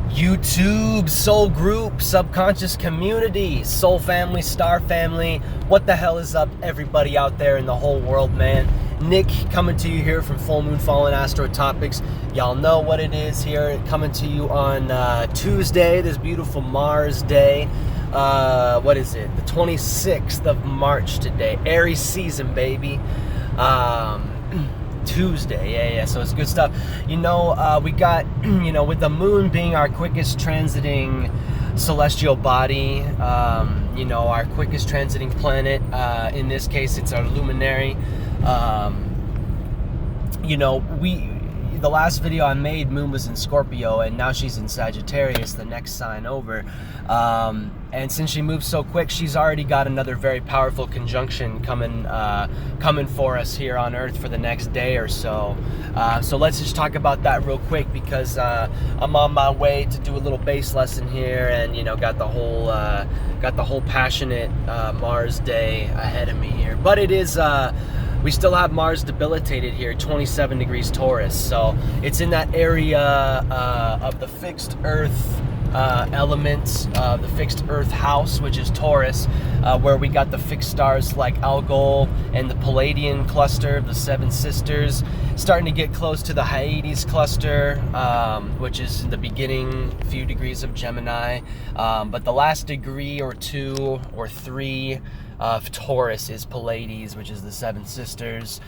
YouTube, soul group, subconscious community, soul family, star family. What the hell is up, everybody out there in the whole world, man? Nick coming to you here from Full Moon Fallen Astro Topics. Y'all know what it is here, coming to you on Tuesday, this beautiful Mars day. What is it? The 26th of March today. Aries season, baby. Tuesday, yeah, so it's good stuff. We got, with the moon being our quickest transiting celestial body, our quickest transiting planet, in this case it's our luminary. The last video I made, Moon was in Scorpio, and now she's in Sagittarius, the next sign over. And since she moves so quick, she's already got another very powerful conjunction coming for us here on Earth for the next day or so. So let's just talk about that real quick, because I'm on my way to do a little bass lesson here, and got the whole passionate Mars day ahead of me here. But it is. We still have Mars debilitated here, 27 degrees Taurus. So it's in that area of the fixed Earth element, the fixed Earth house, which is Taurus, where we got the fixed stars like Algol and the Palladian cluster, the Seven Sisters, starting to get close to the Hyades cluster, which is in the beginning few degrees of Gemini. But the last degree or two or three of Taurus is Pallades, which is the Seven Sisters,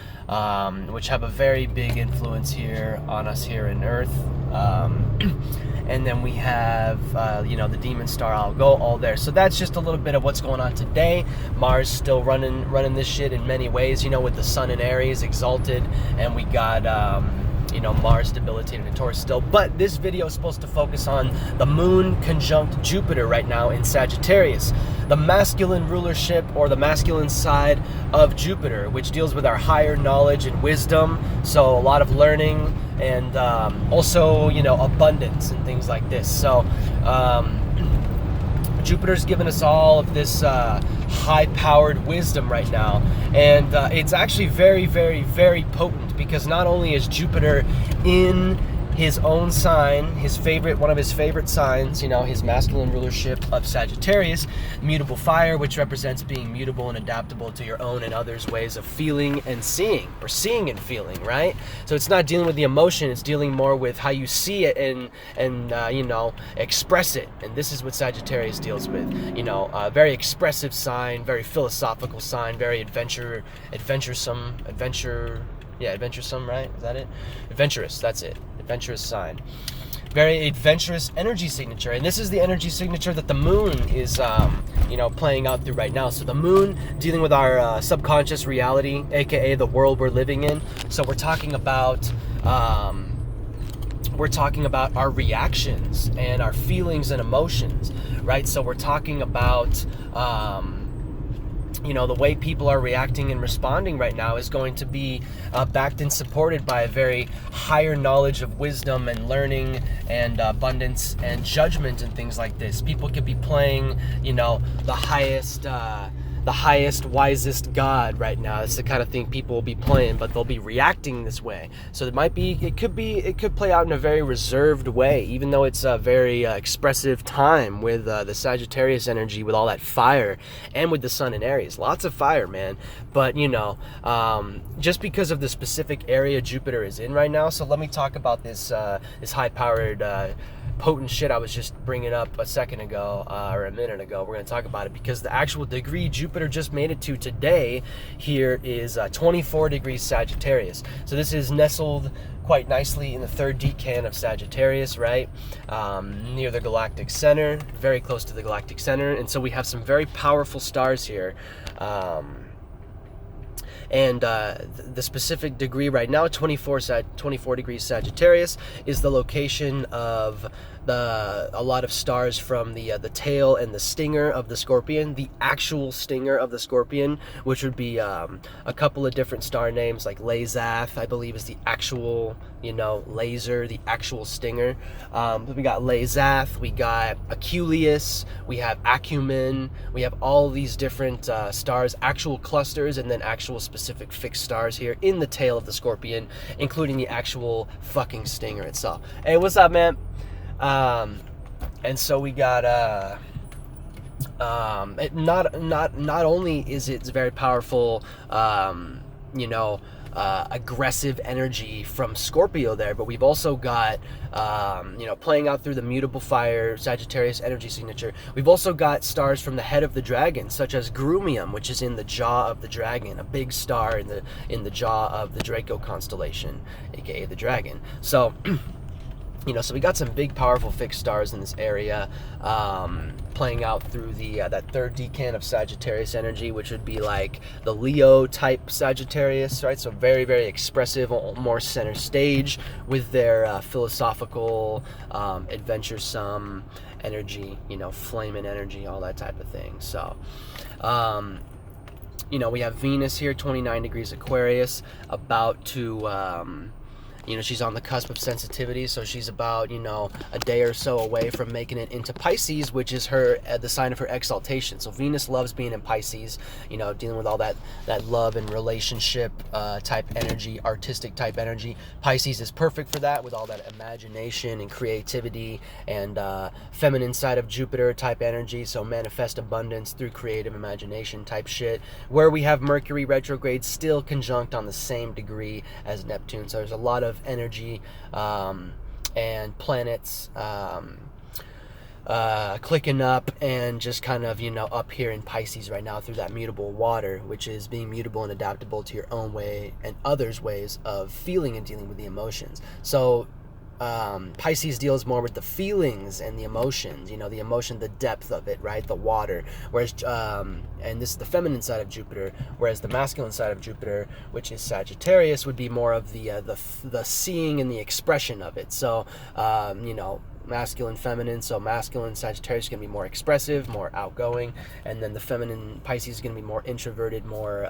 which have a very big influence here on us here in Earth. And then we have, the demon star Algol, all there. So that's just a little bit of what's going on today. Mars still running this shit in many ways, with the sun in Aries exalted, and we got, Mars debilitated in Taurus still. But this video is supposed to focus on the moon conjunct Jupiter right now in Sagittarius, the masculine rulership, or the masculine side of Jupiter, which deals with our higher knowledge and wisdom. So a lot of learning, and also, abundance and things like this. So Jupiter's given us all of this high-powered wisdom right now, and it's actually very, very, very potent, because not only is Jupiter in his own sign, one of his favorite signs, his masculine rulership of Sagittarius, mutable fire, which represents being mutable and adaptable to your own and others' ways of feeling and seeing, or seeing and feeling, right? So it's not dealing with the emotion, it's dealing more with how you see it and express it. And this is what Sagittarius deals with, a very expressive sign, very philosophical sign, very adventuresome, right? Is that it? Adventurous, that's it. Adventurous sign. Very adventurous energy signature. And this is the energy signature that the moon is, playing out through right now. So the moon dealing with our subconscious reality, aka the world we're living in. So we're talking about our reactions and our feelings and emotions, right? So we're talking about the way people are reacting and responding right now is going to be backed and supported by a very higher knowledge of wisdom and learning and abundance and judgment and things like this. People could be playing, the highest, wisest God right now. It's the kind of thing people will be playing, but they'll be it this way. So it could play out in a very reserved way, even though it's a very expressive time with the Sagittarius energy, with all that fire, and with the sun in Aries. Lots of fire, man. But just because of the specific area Jupiter is in right now. So let me talk about this high-powered potent shit I was just bringing up a second ago, or a minute ago. We're going to talk about it, because the actual degree Jupiter just made it to today here is 24 degrees Sagittarius. So this is nestled quite nicely in the third decan of Sagittarius, right? Near the galactic center, very close to the galactic center. And so we have some very powerful stars here. And the specific degree right now, 24 degrees Sagittarius, is the location of a lot of stars from the tail and the stinger of the scorpion, the actual stinger of the scorpion, which would be a couple of different star names, like Lazath, I believe, is the actual, laser, the actual stinger. We got Lazath, we got Aculeus, we have Acumen, we have all these different stars, actual clusters, and then actual specific fixed stars here in the tail of the scorpion, including the actual fucking stinger itself. Hey, what's up, man? And so we got not only is it very powerful, you know, aggressive energy from Scorpio there, but we've also got, you know, playing out through the mutable fire Sagittarius energy signature. We've also got stars from the head of the dragon, such as Grumium, which is in the jaw of the dragon, a big star in the jaw of the Draco constellation, aka the dragon. So you know, so we got some big, powerful fixed stars in this area, playing out through the that third decan of Sagittarius energy, which would be like the Leo type Sagittarius, right? So very, very expressive, more center stage with their philosophical, adventuresome energy, you know, flaming energy, all that type of thing. So, you know, we have Venus here, 29 degrees Aquarius, about to, you know, she's on the cusp of sensitivity, so she's about, you know, a day or so away from making it into Pisces, which is her the sign of her exaltation. So Venus loves being in Pisces, you know, dealing with all that love and relationship type energy, artistic type energy. Pisces is perfect for that, with all that imagination and creativity and feminine side of Jupiter type energy. So manifest abundance through creative imagination type shit. Where we have Mercury retrograde still conjunct on the same degree as Neptune. So there's a lot of energy and planets clicking up and just kind of, you know, up here in Pisces right now through that mutable water, which is being mutable and adaptable to your own way and others' ways of feeling and dealing with the emotions. So Pisces deals more with the feelings and the emotions, you know, the emotion, the depth of it, right? The water. Whereas, and this is the feminine side of Jupiter, whereas the masculine side of Jupiter, which is Sagittarius, would be more of the seeing and the expression of it. So, you know, masculine, feminine. So masculine Sagittarius is going to be more expressive, more outgoing, and then the feminine Pisces is going to be more introverted, more,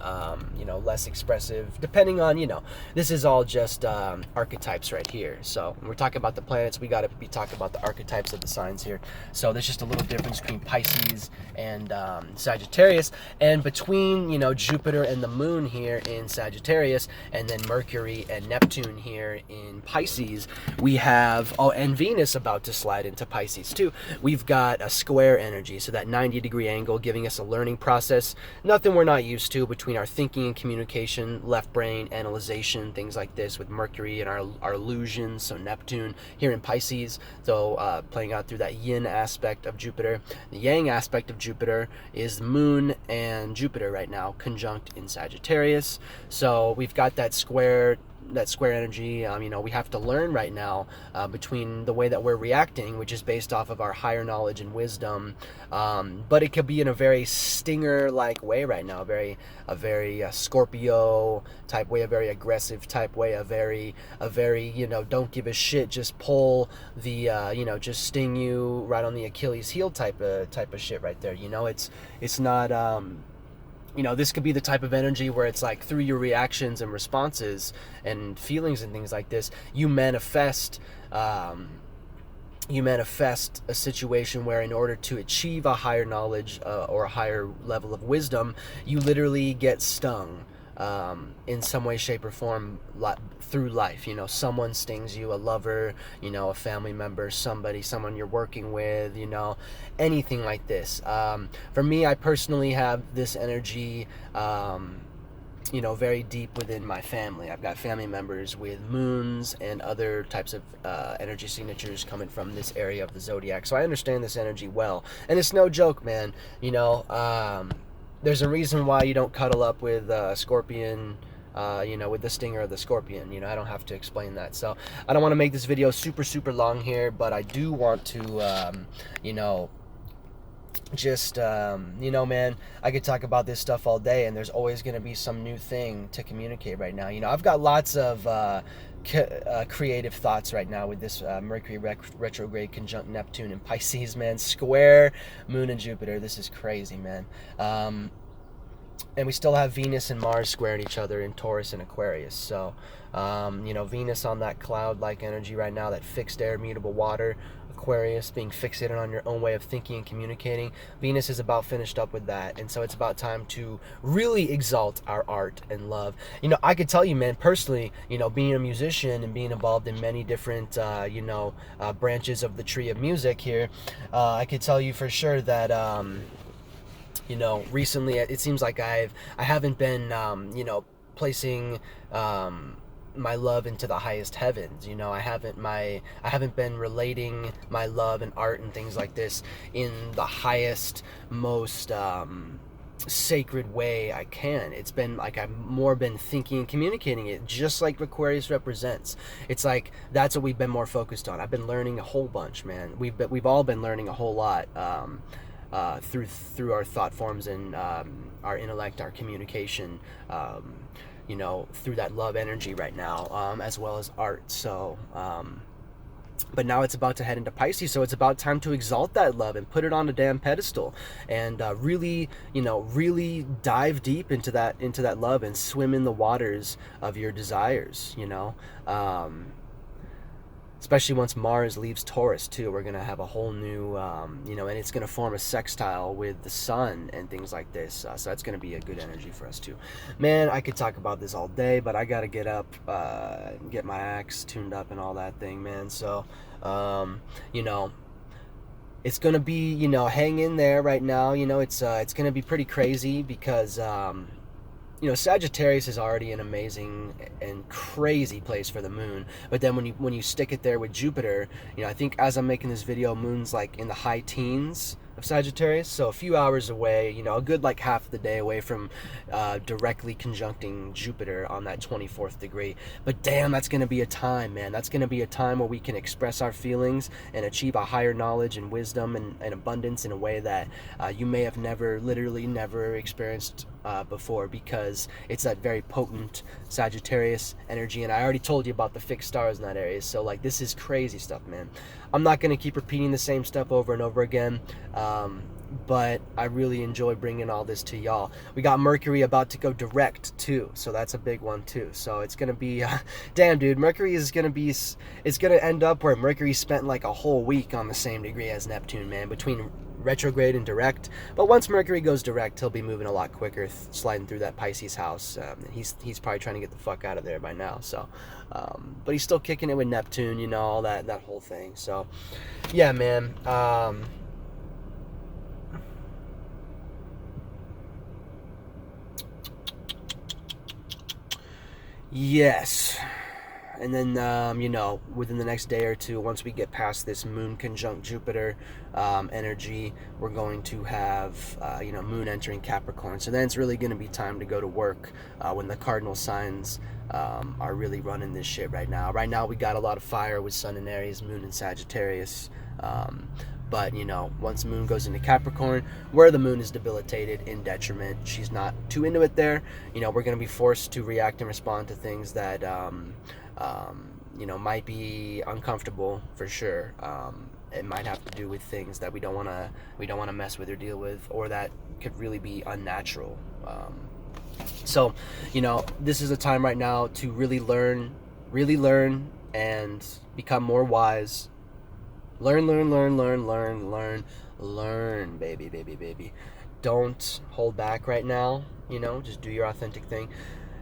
you know, less expressive, depending on, you know, this is all just archetypes right here. So when we're talking about the planets, we got to be talking about the archetypes of the signs here. So there's just a little difference between Pisces and Sagittarius, and between, you know, Jupiter and the moon here in Sagittarius, and then Mercury and Neptune here in Pisces, we have, oh, and Venus about to slide into Pisces too. We've got a square energy, so that 90-degree angle giving us a learning process, nothing we're not used to, between our thinking and communication, left brain, analyzation, things like this, with Mercury and our illusions, so Neptune here in Pisces. So playing out through that yin aspect of Jupiter. The yang aspect of Jupiter is Moon and Jupiter right now conjunct in Sagittarius. So we've got that square energy. You know, we have to learn right now between the way that we're reacting, which is based off of our higher knowledge and wisdom, but it could be in a very stinger-like way right now, a very Scorpio type way, a very aggressive type way, a very you know, don't give a shit, just pull the you know, just sting you right on the Achilles heel type of shit right there. You know, it's not you know, this could be the type of energy where it's like through your reactions and responses and feelings and things like this, you manifest a situation where, in order to achieve a higher knowledge or a higher level of wisdom, you literally get stung in some way, shape, or form through life. You know, someone stings you, a lover, you know, a family member, someone you're working with, you know, anything like this. For me, I personally have this energy, you know, very deep within my family. I've got family members with moons and other types of energy signatures coming from this area of the zodiac. So I understand this energy well. And it's no joke, man. You know, there's a reason why you don't cuddle up with Scorpion, you know, with the stinger of the Scorpion. You know, I don't have to explain that. So I don't want to make this video super long here, but I do want to, you know, just, you know, man, I could talk about this stuff all day, and there's always going to be some new thing to communicate right now. You know, I've got lots of creative thoughts right now with this Mercury retrograde conjunct Neptune and Pisces, man. Square Moon and Jupiter. This is crazy, man. And we still have Venus and Mars squaring each other in Taurus and Aquarius. So, you know, Venus on that cloud-like energy right now, that fixed air, mutable water. Aquarius being fixated on your own way of thinking and communicating. Venus is about finished up with that, and so it's about time to really exalt our art and love. You know, I could tell you, man, personally, you know, being a musician and being involved in many different, branches of the tree of music here, I could tell you for sure that, you know, recently it seems like I haven't been, placing my love into the highest heavens. You know, I haven't been relating my love and art and things like this in the highest, most sacred way I can. It's been like I've more been thinking and communicating it, just like Aquarius represents. It's like that's what we've been more focused on. I've been learning a whole bunch, man. We've all been learning a whole lot. Through our thought forms and our intellect, our communication, you know, through that love energy right now, as well as art. So, but now it's about to head into Pisces, so it's about time to exalt that love and put it on a damn pedestal, and really, you know, really dive deep into that love and swim in the waters of your desires. You know. Especially once Mars leaves Taurus too, we're gonna have a whole new, and it's gonna form a sextile with the Sun and things like this. So that's gonna be a good energy for us too. Man, I could talk about this all day, but I gotta get up, get my axe tuned up and all that thing, man. So, it's gonna be, hang in there right now. It's gonna be pretty crazy because. Sagittarius is already an amazing and crazy place for the moon. But then when you stick it there with Jupiter, I think as I'm making this video, moon's like in the high teens of Sagittarius, so a few hours away, a good like half the day away from directly conjuncting Jupiter on that 24th degree. But damn, that's going to be a time, man. That's going to be a time where we can express our feelings and achieve a higher knowledge and wisdom and abundance in a way that you may have literally never experienced before, because it's that very potent Sagittarius energy. And I already told you about the fixed stars in that area, so like this is crazy stuff, man. I'm not going to keep repeating the same stuff over and over again, but I really enjoy bringing all this to y'all. We got Mercury about to go direct too, so that's a big one too. So it's going to be damn, dude, Mercury is going to be, it's going to end up where Mercury spent like a whole week on the same degree as Neptune, man, between retrograde and direct. But once Mercury goes direct, he'll be moving a lot quicker, sliding through that Pisces house. He's probably trying to get the fuck out of there by now. So, but he's still kicking it with Neptune, all that whole thing. So, yeah, man. Yes. And then, within the next day or two, once we get past this moon conjunct Jupiter energy, we're going to have, moon entering Capricorn. So then it's really going to be time to go to work when the cardinal signs are really running this shit right now. Right now, we got a lot of fire with Sun in Aries, Moon in Sagittarius. But, once moon goes into Capricorn, where the moon is debilitated, in detriment, she's not too into it there, we're going to be forced to react and respond to things that, might be uncomfortable for sure. It might have to do with things that we don't want to mess with or deal with, or that could really be unnatural. So, this is a time right now to really learn and become more wise. Learn, baby. Don't hold back right now, just do your authentic thing.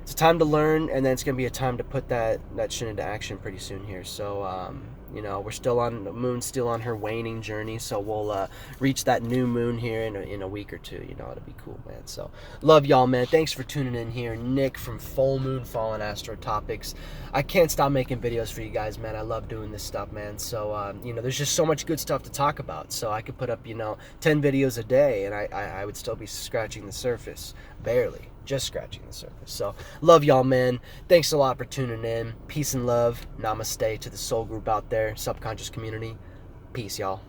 It's a time to learn, and then it's going to be a time to put that shit into action pretty soon here. So, we're still on, the moon's still on her waning journey, so we'll reach that new moon here in a week or two. It'll be cool, man. So, love y'all, man. Thanks for tuning in here. Nick from Full Moon Fallen Astro Topics. I can't stop making videos for you guys, man. I love doing this stuff, man. So, there's just so much good stuff to talk about. So I could put up, 10 videos a day, and I would still be scratching the surface. Barely. Just scratching the surface. So, love y'all, man. Thanks a lot for tuning in. Peace and love. Namaste to the soul group out there, subconscious community. Peace, y'all.